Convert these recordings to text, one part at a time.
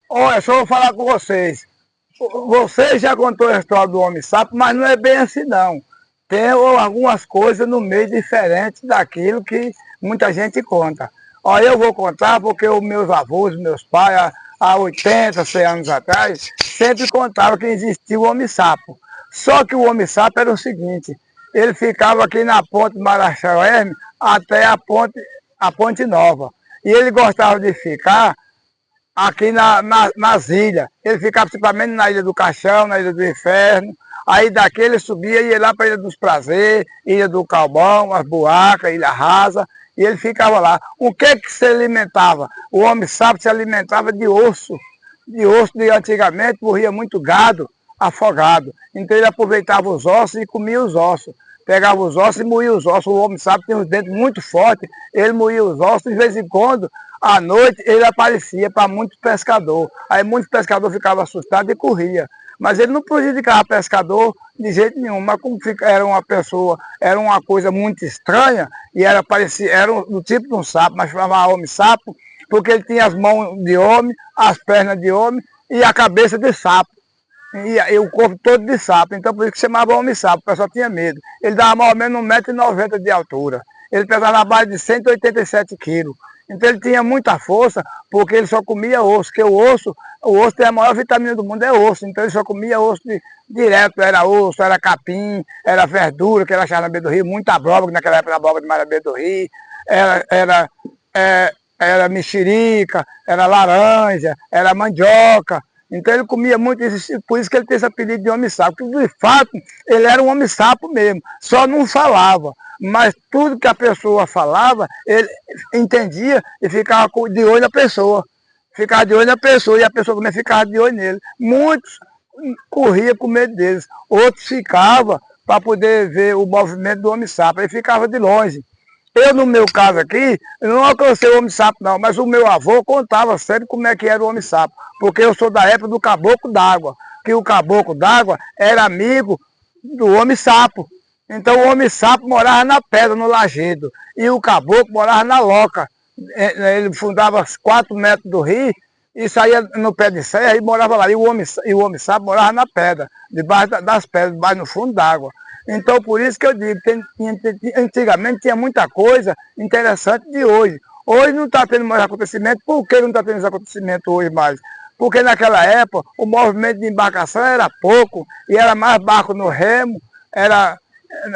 Olha, só vou falar com vocês. Você já contou a história do homem-sapo, mas não é bem assim não. Tem algumas coisas no meio diferentes daquilo que muita gente conta. Olha, eu vou contar porque os meus avós, meus pais, há 80, 100 anos atrás, sempre contavam que existia o homem-sapo. Só que o homem-sapo era o seguinte, ele ficava aqui na ponte Marachoé até a ponte Nova. E ele gostava de ficar aqui nas ilhas. Ele ficava principalmente na Ilha do Caixão, na Ilha do Inferno. Aí daqui ele subia e ia lá para a Ilha dos Prazeres, Ilha do Calbão, as Buracas, Ilha Rasa, e ele ficava lá. O que se alimentava? O homem-sapo se alimentava de osso. De osso de antigamente morria muito gado afogado. Então ele aproveitava os ossos e comia os ossos. Pegava os ossos e moía os ossos. O homem-sapo tem os dentes muito fortes, ele moía os ossos. De vez em quando, à noite, ele aparecia para muitos pescadores. Aí muitos pescadores ficavam assustados e corriam. Mas ele não prejudicava pescador de jeito nenhum. Mas como era uma pessoa, era uma coisa muito estranha, e era do tipo de um sapo, mas chamava homem-sapo, porque ele tinha as mãos de homem, as pernas de homem e a cabeça de sapo. E o corpo todo de sapo, então por isso que chamava homem-sapo, o pessoal tinha medo. Ele dava mais ou menos 1,90 m de altura. Ele pesava na base de 187 quilos. Então ele tinha muita força, porque ele só comia osso, porque o osso tem a maior vitamina do mundo, é osso. Então ele só comia osso direto, era osso, era capim, era verdura, que ele achava na beira do rio, muita abóbora, naquela época a abóbora demais na beira do rio, era mexerica, era laranja, era mandioca. Então ele comia muito isso, por isso que ele tem esse apelido de homem-sapo. Porque de fato ele era um homem-sapo mesmo, só não falava. Mas tudo que a pessoa falava, ele entendia e ficava de olho na pessoa. Ficava de olho na pessoa e a pessoa também ficava de olho nele. Muitos corriam com medo deles, outros ficavam para poder ver o movimento do homem-sapo. Ele ficava de longe. Eu, no meu caso aqui, eu não alcancei o homem-sapo não, mas o meu avô contava sempre como é que era o homem-sapo, porque eu sou da época do caboclo d'água, que o caboclo d'água era amigo do homem-sapo. Então o homem-sapo morava na pedra, no lajedo, e o caboclo morava na loca. Ele fundava 4 metros do rio e saía no pé de serra e morava lá. E o homem-sapo morava na pedra, debaixo das pedras, debaixo no fundo d'água. Então, por isso que eu digo, antigamente tinha muita coisa interessante de hoje. Hoje não está tendo mais acontecimento. Por que não está tendo esse acontecimento hoje mais? Porque naquela época o movimento de embarcação era pouco, e era mais barco no remo,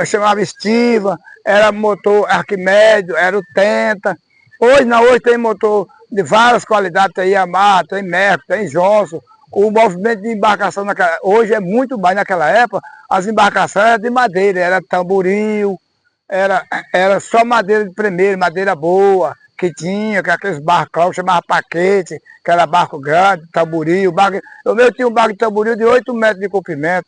chamava estiva, era motor Arquimedes, era o Tenta. Hoje não, hoje tem motor de várias qualidades, tem Yamaha, tem Mercury, tem Johnson. O movimento de embarcação hoje é muito mais. Naquela época, as embarcações eram de madeira, era tamboril, era só madeira de primeiro, madeira boa, que tinha, que aqueles barcos que chamava paquete, que era barco grande, tamboril. O meu tinha um barco de tamboril de 8 metros de comprimento.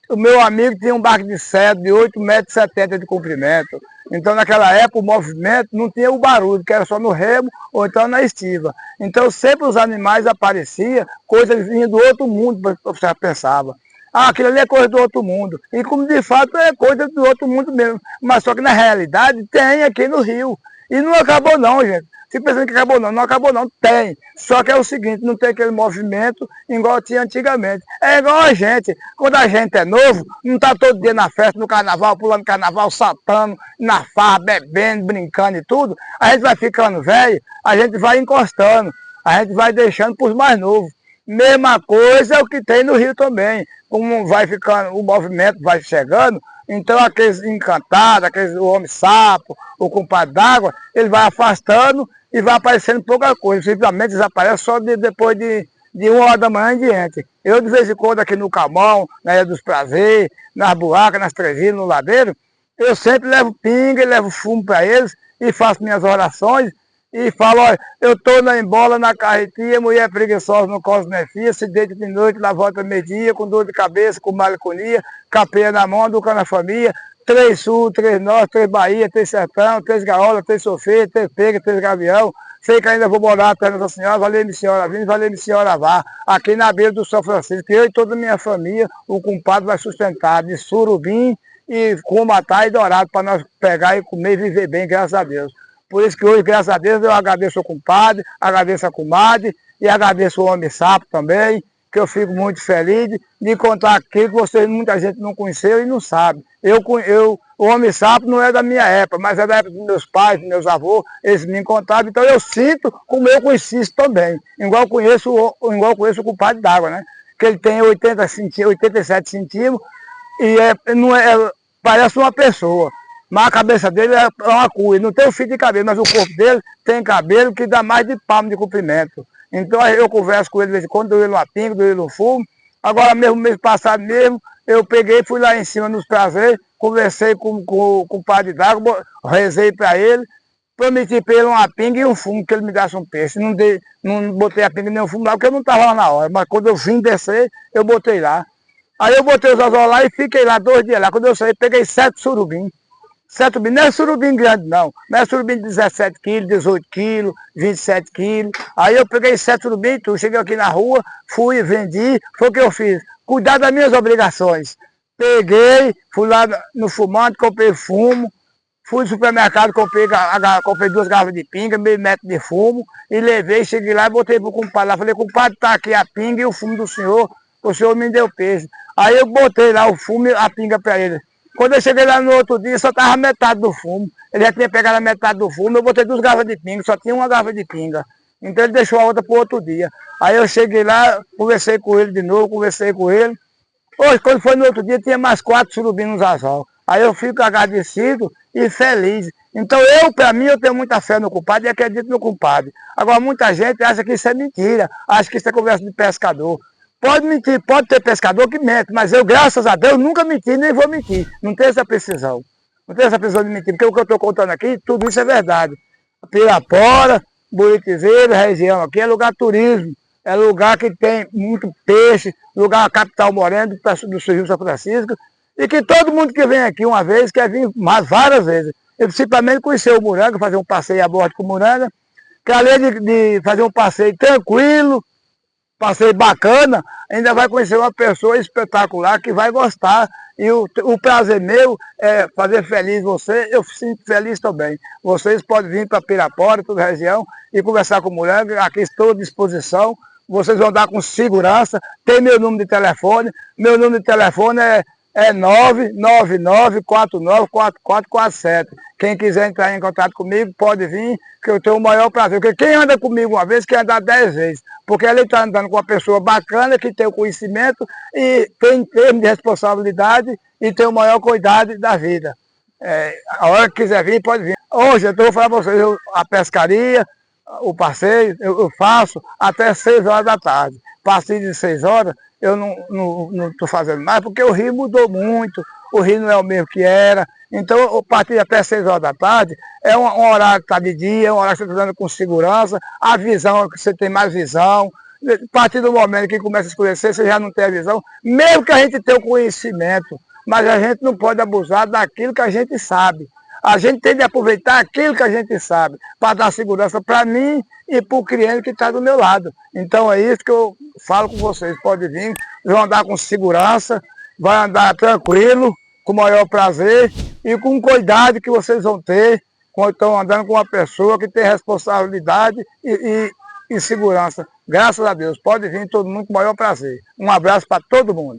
O meu amigo tinha um barco de cedro de 8,70 m de comprimento. Então, naquela época, o movimento não tinha o barulho, que era só no remo ou então na estiva. Então, sempre os animais apareciam, coisas vinham do outro mundo, você pensava. Ah, aquilo ali é coisa do outro mundo. E como de fato é coisa do outro mundo mesmo. Mas só que na realidade tem aqui no Rio. E não acabou não, gente. Se pensando que acabou não, não acabou não, tem. Só que é o seguinte, não tem aquele movimento igual tinha antigamente. É igual a gente, quando a gente é novo, não está todo dia na festa, no carnaval, pulando carnaval, saltando, na farra, bebendo, brincando e tudo. A gente vai ficando velho, a gente vai encostando, a gente vai deixando para os mais novos. Mesma coisa é o que tem no Rio também. Como vai ficando, o movimento vai chegando, então aqueles encantados, aqueles, o homem-sapo, o compadre d'água, ele vai afastando e vai aparecendo pouca coisa. Simplesmente desaparece só depois de 1 hora da manhã em diante. Eu, de vez em quando, aqui no Camão, na Ilha dos Prazeres, nas Buracas, nas Trevinas, no Ladeiro, eu sempre levo pinga e levo fumo para eles e faço minhas orações e falo, olha, eu estou na embola, na carretia, mulher preguiçosa não cose nem fia, se deita de noite, na volta meio-dia, com dor de cabeça, com maliconia, capeia na mão, educa na família, 3 sul, 3 norte, 3 Bahia, 3 sertão, 3 gaola, 3 sofê, 3 pega, 3 gavião. Sei que ainda vou morar atrás da senhora, valeu-me senhora vindo, valeu-me senhora vá. Aqui na beira do São Francisco, que eu e toda a minha família, o compadre vai sustentar de surubim e cumatá e dourado, para nós pegar e comer e viver bem, graças a Deus. Por isso que hoje, graças a Deus, eu agradeço o compadre, agradeço a comadre e agradeço o Homem Sapo também, que eu fico muito feliz de contar aquilo que vocês, muita gente não conheceu e não sabe. O Homem Sapo não é da minha época, mas é da época dos meus pais, dos meus avós, eles me contaram, então eu sinto como eu conheci isso também, igual eu conheço o compadre d'água, né? Que ele tem 87 centímetros e parece uma pessoa. Mas a cabeça dele é uma cuia, não tem um fio de cabelo, mas o corpo dele tem cabelo que dá mais de palmo de comprimento. Então eu converso com ele de vez em quando, dou ele uma pinga, dou ele um fumo. Agora mesmo, mês passado mesmo, eu peguei, fui lá em cima nos prazeres, conversei com o padre d'água, rezei para ele, prometi para ele uma pinga e um fumo, que ele me desse um peixe. Não botei a pinga nem o fumo lá, porque eu não estava lá na hora, mas quando eu vim descer, eu botei lá. Aí eu botei os anzol lá e fiquei lá 2 dias lá. Quando eu saí, peguei 7 surubim. 7 surubim, não é surubim grande não, não é surubim de 17 quilos, 18 quilos, 27 quilos. Aí eu peguei 7 surubim e tudo, cheguei aqui na rua, fui, vendi, foi o que eu fiz. Cuidar das minhas obrigações. Peguei, fui lá no fumante, comprei fumo, fui no supermercado, comprei 2 garrafas de pinga, meio metro de fumo, e levei, cheguei lá e botei pro compadre lá. Falei, compadre, tá aqui a pinga e o fumo do senhor, o senhor me deu peixe. Aí eu botei lá o fumo e a pinga para ele. Quando eu cheguei lá no outro dia, só estava metade do fumo. Ele já tinha pegado a metade do fumo, eu botei 2 garrafas de pinga, só tinha uma garrafa de pinga. Então ele deixou a outra para o outro dia. Aí eu cheguei lá, conversei com ele de novo, conversei com ele. Hoje, quando foi no outro dia, tinha mais 4 surubins nos anzol. Aí eu fico agradecido e feliz. Então para mim, eu tenho muita fé no compadre e acredito no compadre. Agora, muita gente acha que isso é mentira, acha que isso é conversa de pescador. Pode mentir, pode ter pescador que mente, mas eu, graças a Deus, nunca menti, nem vou mentir. Não tenho essa precisão. Não tenho essa precisão de mentir, porque o que eu estou contando aqui, tudo isso é verdade. Pirapora, Buritizeiro, região aqui é lugar turismo. É lugar que tem muito peixe, lugar capital moreno do Rio São Francisco. E que todo mundo que vem aqui uma vez quer vir mais várias vezes. Eu principalmente conhecer o Muranga, fazer um passeio a bordo com o Muranga, que além de fazer um passeio tranquilo, passeio bacana, ainda vai conhecer uma pessoa espetacular que vai gostar. E o prazer meu é fazer feliz você, eu sinto feliz também. Vocês podem vir para Pirapora, toda a região, e conversar com o Muranga, aqui estou à disposição. Vocês vão dar com segurança, tem meu número de telefone, meu número de telefone é 999494447. Quem quiser entrar em contato comigo, pode vir, que eu tenho o maior prazer. Porque quem anda comigo uma vez, quer andar 10 vezes. Porque ele está andando com uma pessoa bacana, que tem o conhecimento e tem termo de responsabilidade e tem o maior cuidado da vida. A hora que quiser vir, pode vir. Hoje, eu vou falar para vocês, a pescaria, o passeio, eu faço até 6 horas da tarde. A partir de 6 horas, eu não estou fazendo mais, porque o rio mudou muito, o rio não é o mesmo que era. Então, a partir de até 6 horas da tarde, é um horário que está de dia, é um horário que você está andando com segurança, a visão é que você tem mais visão. A partir do momento que começa a escurecer, você já não tem a visão, mesmo que a gente tenha o conhecimento, mas a gente não pode abusar daquilo que a gente sabe. A gente tem de aproveitar aquilo que a gente sabe, para dar segurança para mim e para o cliente que está do meu lado. Então é isso que eu falo com vocês. Pode vir, vão andar com segurança, vai andar tranquilo, com o maior prazer e com cuidado que vocês vão ter quando estão andando com uma pessoa que tem responsabilidade e segurança. Graças a Deus. Pode vir todo mundo com o maior prazer. Um abraço para todo mundo.